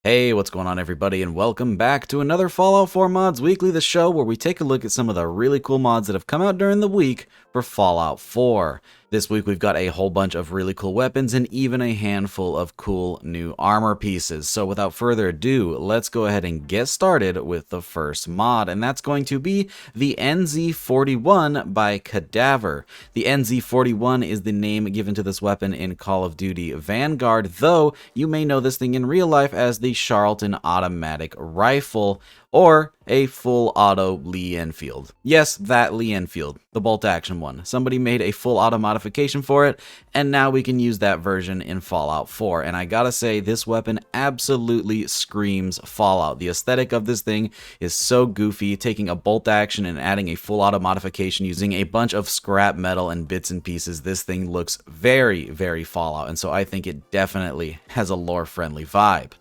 Hey, what's going on everybody, and welcome back to another Fallout 4 Mods Weekly, the show where we take a look at some of the really cool mods that have come out during the week for Fallout 4. This week we've got a whole bunch of really cool weapons and even a handful of cool new armor pieces. So without further ado, let's go ahead and get started with the first mod, and that's going to be the NZ41 by Cadavver. The NZ41 is the name given to this weapon in Call of Duty Vanguard, though you may know this thing in real life as the Altyn automatic rifle, or a full auto Lee Enfield. Yes, that Lee Enfield, the bolt action one. Somebody made a full auto modification for it, and now we can use that version in Fallout 4. And I gotta say, this weapon absolutely screams Fallout. The aesthetic of this thing is so goofy, taking a bolt action and adding a full auto modification using a bunch of scrap metal and bits and pieces. This thing looks very, very Fallout, and so I think it definitely has a lore-friendly vibe.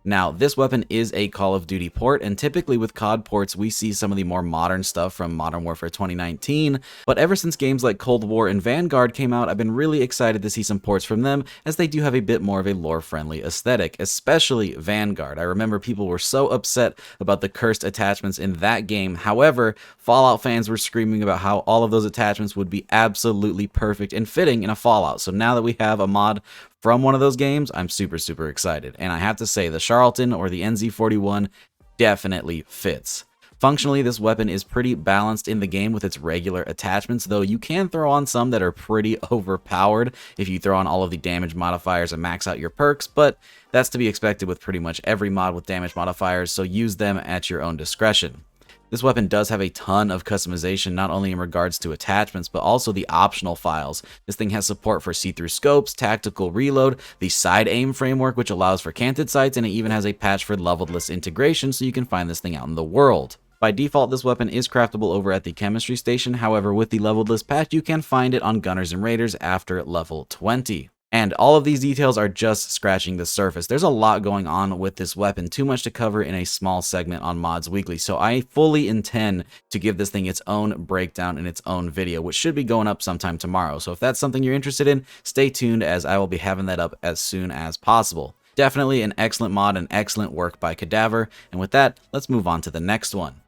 Now, this weapon is a Call of Duty port, and typically with COD ports, we see some of the more modern stuff from Modern Warfare 2019, but ever since games like Cold War and Vanguard came out, I've been really excited to see some ports from them, as they do have a bit more of a lore-friendly aesthetic, especially Vanguard. I remember people were so upset about the cursed attachments in that game. However, Fallout fans were screaming about how all of those attachments would be absolutely perfect and fitting in a Fallout. So now that we have a mod from one of those games, I'm super excited. And I have to say, the Altyn or the NZ41 definitely fits. Functionally, this weapon is pretty balanced in the game with its regular attachments, though you can throw on some that are pretty overpowered if you throw on all of the damage modifiers and max out your perks, but that's to be expected with pretty much every mod with damage modifiers, so use them at your own discretion. This weapon does have a ton of customization, not only in regards to attachments, but also the optional files. This thing has support for see-through scopes, tactical reload, the side aim framework, which allows for canted sights, and it even has a patch for leveledless integration, so you can find this thing out in the world. By default, this weapon is craftable over at the chemistry station. However, with the leveledless patch, you can find it on Gunners and Raiders after level 20. And all of these details are just scratching the surface. There's a lot going on with this weapon, too much to cover in a small segment on Mods Weekly, so I fully intend to give this thing its own breakdown in its own video, which should be going up sometime tomorrow. So if that's something you're interested in, stay tuned, as I will be having that up as soon as possible. Definitely an excellent mod and excellent work by Cadavver, and with that, let's move on to the next one.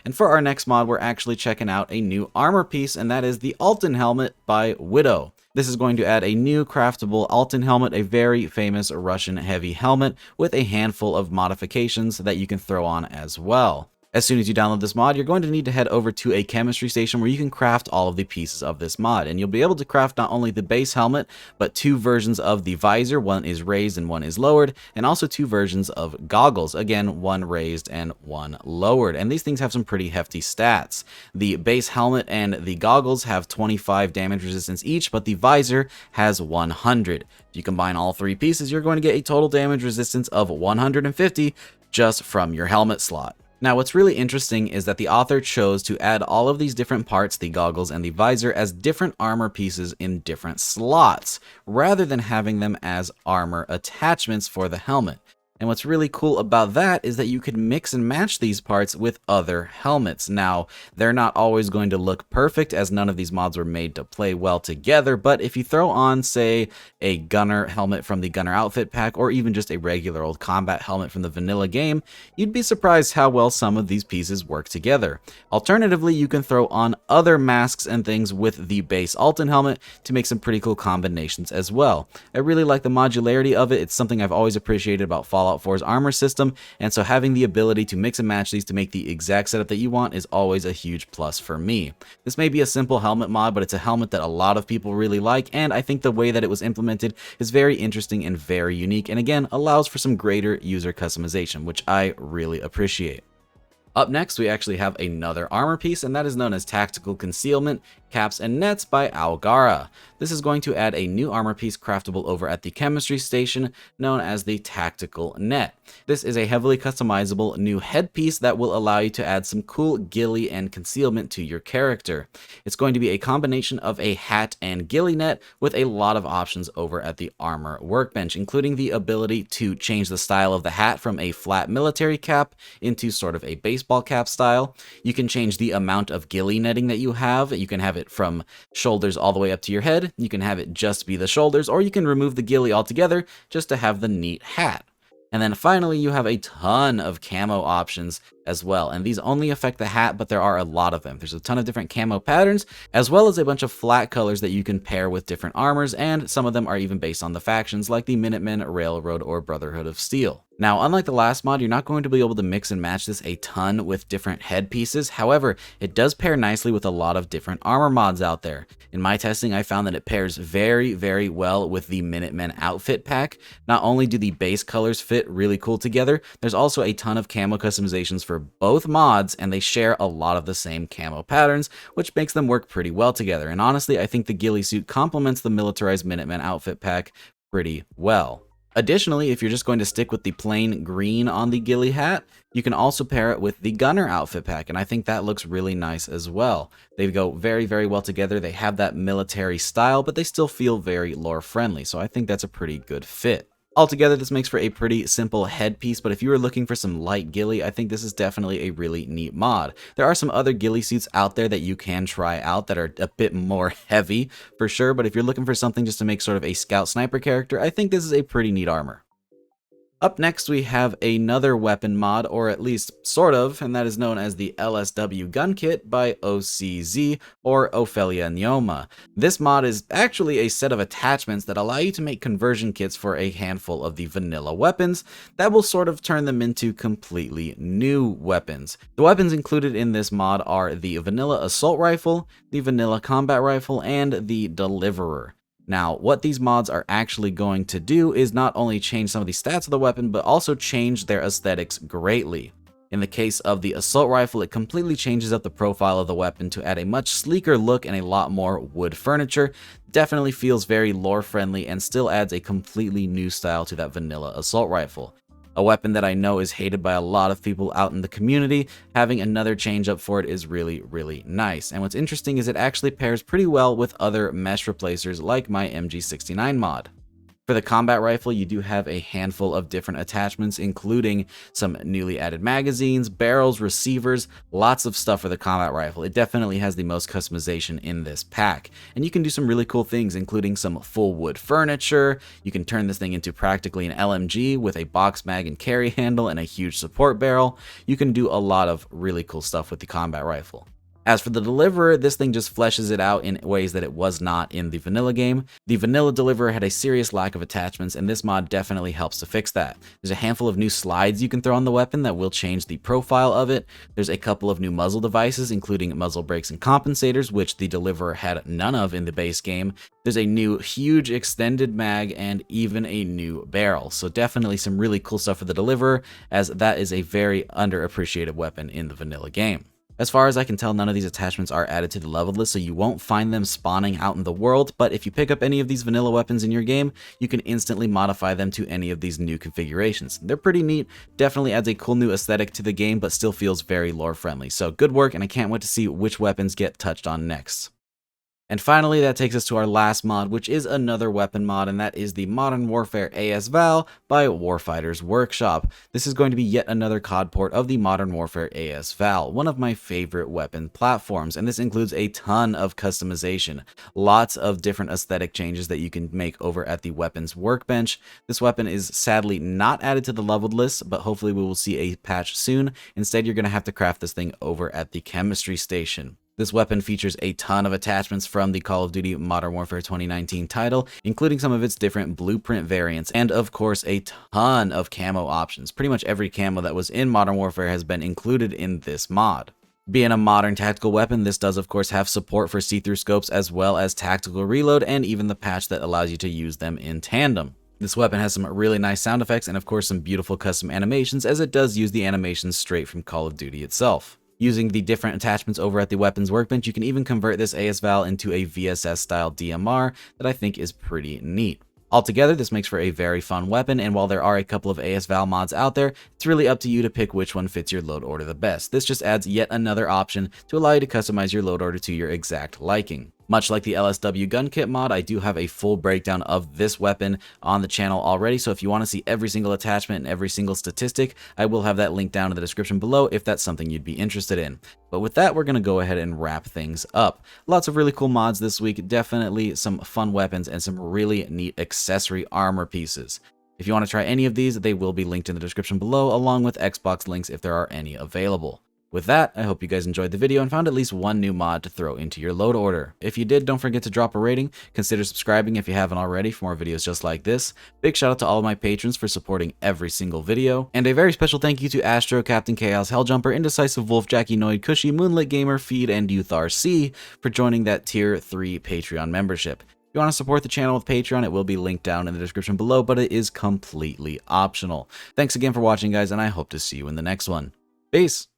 And for our next mod, we're actually checking out a new armor piece, and that is the Altyn helmet by Widow. This is going to add a new craftable Altyn helmet, a very famous Russian heavy helmet with a handful of modifications that you can throw on as well. As soon as you download this mod, you're going to need to head over to a chemistry station where you can craft all of the pieces of this mod. And you'll be able to craft not only the base helmet, but two versions of the visor. One is raised and one is lowered, and also two versions of goggles. Again, one raised and one lowered. And these things have some pretty hefty stats. The base helmet and the goggles have 25 damage resistance each, but the visor has 100. If you combine all three pieces, you're going to get a total damage resistance of 150 just from your helmet slot. Now, what's really interesting is that the author chose to add all of these different parts, the goggles and the visor, as different armor pieces in different slots, rather than having them as armor attachments for the helmet. And what's really cool about that is that you can mix and match these parts with other helmets. Now, they're not always going to look perfect, as none of these mods were made to play well together, but if you throw on, say, a gunner helmet from the gunner outfit pack, or even just a regular old combat helmet from the vanilla game, you'd be surprised how well some of these pieces work together. Alternatively, you can throw on other masks and things with the base Altyn helmet to make some pretty cool combinations as well. I really like the modularity of it. It's something I've always appreciated about Fallout 4's armor system, and so having the ability to mix and match these to make the exact setup that you want is always a huge plus for me. This may be a simple helmet mod, but it's a helmet that a lot of people really like, and I think the way that it was implemented is very interesting and very unique, and again, allows for some greater user customization, which I really appreciate. Up next, we actually have another armor piece, and that is known as Tactical Concealment, Caps and Nets by Aogara. This is going to add a new armor piece craftable over at the chemistry station, known as the Tactical Net. This is a heavily customizable new headpiece that will allow you to add some cool ghillie and concealment to your character. It's going to be a combination of a hat and ghillie net with a lot of options over at the armor workbench, including the ability to change the style of the hat from a flat military cap into sort of a baseball cap style. You can change the amount of ghillie netting that you have. You can have it from shoulders all the way up to your head. You can have it just be the shoulders, or you can remove the ghillie altogether just to have the neat hat. And then finally, you have a ton of camo options as well. And these only affect the hat, but there are a lot of them. There's a ton of different camo patterns, as well as a bunch of flat colors that you can pair with different armors, and some of them are even based on the factions, like the Minutemen, Railroad, or Brotherhood of Steel. Now, unlike the last mod, you're not going to be able to mix and match this a ton with different headpieces. However, it does pair nicely with a lot of different armor mods out there. In my testing, I found that it pairs very, very well with the Minutemen outfit pack. Not only do the base colors fit really cool together, there's also a ton of camo customizations for both mods, and they share a lot of the same camo patterns, which makes them work pretty well together. And honestly, I think the ghillie suit complements the militarized Minutemen outfit pack pretty well. Additionally, if you're just going to stick with the plain green on the ghillie hat, you can also pair it with the gunner outfit pack, and I think that looks really nice as well. They go very, very well together. They have that military style, but they still feel very lore friendly, so I think that's a pretty good fit. Altogether, this makes for a pretty simple headpiece, but if you are looking for some light ghillie, I think this is definitely a really neat mod. There are some other ghillie suits out there that you can try out that are a bit more heavy, for sure, but if you're looking for something just to make sort of a scout sniper character, I think this is a pretty neat armor. Up next, we have another weapon mod, or at least sort of, and that is known as the LSW Gun Kit by OCZ, or Ophelia Nyoma. This mod is actually a set of attachments that allow you to make conversion kits for a handful of the vanilla weapons that will sort of turn them into completely new weapons. The weapons included in this mod are the vanilla assault rifle, the vanilla combat rifle, and the deliverer. Now, what these mods are actually going to do is not only change some of the stats of the weapon, but also change their aesthetics greatly. In the case of the assault rifle, it completely changes up the profile of the weapon to add a much sleeker look and a lot more wood furniture. Definitely feels very lore friendly and still adds a completely new style to that vanilla assault rifle. A weapon that I know is hated by a lot of people out in the community. Having another change up for it is really, really nice. And what's interesting is it actually pairs pretty well with other mesh replacers like my MG69 mod. For the combat rifle, you do have a handful of different attachments, including some newly added magazines, barrels, receivers, lots of stuff for the combat rifle. It definitely has the most customization in this pack. And you can do some really cool things, including some full wood furniture. You can turn this thing into practically an LMG with a box mag and carry handle and a huge support barrel. You can do a lot of really cool stuff with the combat rifle. As for the deliverer, this thing just fleshes it out in ways that it was not in the vanilla game. The vanilla deliverer had a serious lack of attachments, and this mod definitely helps to fix that. There's a handful of new slides you can throw on the weapon that will change the profile of it. There's a couple of new muzzle devices, including muzzle brakes and compensators, which the deliverer had none of in the base game. There's a new huge extended mag and even a new barrel. So definitely some really cool stuff for the deliverer, as that is a very underappreciated weapon in the vanilla game. As far as I can tell, none of these attachments are added to the leveled list, so you won't find them spawning out in the world, but if you pick up any of these vanilla weapons in your game, you can instantly modify them to any of these new configurations. They're pretty neat, definitely adds a cool new aesthetic to the game, but still feels very lore friendly. So good work, and I can't wait to see which weapons get touched on next. And finally, that takes us to our last mod, which is another weapon mod, and that is the Modern Warfare AS-Val by Warfighters Workshop. This is going to be yet another COD port of the Modern Warfare AS-Val, one of my favorite weapon platforms, and this includes a ton of customization. Lots of different aesthetic changes that you can make over at the weapons workbench. This weapon is sadly not added to the leveled list, but hopefully we will see a patch soon. Instead, you're going to have to craft this thing over at the chemistry station. This weapon features a ton of attachments from the Call of Duty Modern Warfare 2019 title, including some of its different blueprint variants, and of course a ton of camo options. Pretty much every camo that was in Modern Warfare has been included in this mod. Being a modern tactical weapon, this does of course have support for see-through scopes as well as tactical reload, and even the patch that allows you to use them in tandem. This weapon has some really nice sound effects and of course some beautiful custom animations, as it does use the animations straight from Call of Duty itself. Using the different attachments over at the weapons workbench, you can even convert this AS-Val into a VSS style DMR that I think is pretty neat. Altogether, this makes for a very fun weapon, and while there are a couple of AS-Val mods out there, it's really up to you to pick which one fits your load order the best. This just adds yet another option to allow you to customize your load order to your exact liking. Much like the LSW Gun Kit mod, I do have a full breakdown of this weapon on the channel already, so if you want to see every single attachment and every single statistic, I will have that link down in the description below if that's something you'd be interested in. But with that, we're going to go ahead and wrap things up. Lots of really cool mods this week, definitely some fun weapons and some really neat accessory armor pieces. If you want to try any of these, they will be linked in the description below, along with Xbox links if there are any available. With that, I hope you guys enjoyed the video and found at least one new mod to throw into your load order. If you did, don't forget to drop a rating, consider subscribing if you haven't already for more videos just like this. Big shout out to all of my patrons for supporting every single video, and a very special thank you to Astro, Captain Chaos, Helljumper, Indecisive Wolf, Jackie Noid, Cushy, Moonlit Gamer, Feed, and Youth RC for joining that Tier 3 Patreon membership. If you want to support the channel with Patreon, it will be linked down in the description below, but it is completely optional. Thanks again for watching, guys, and I hope to see you in the next one. Peace!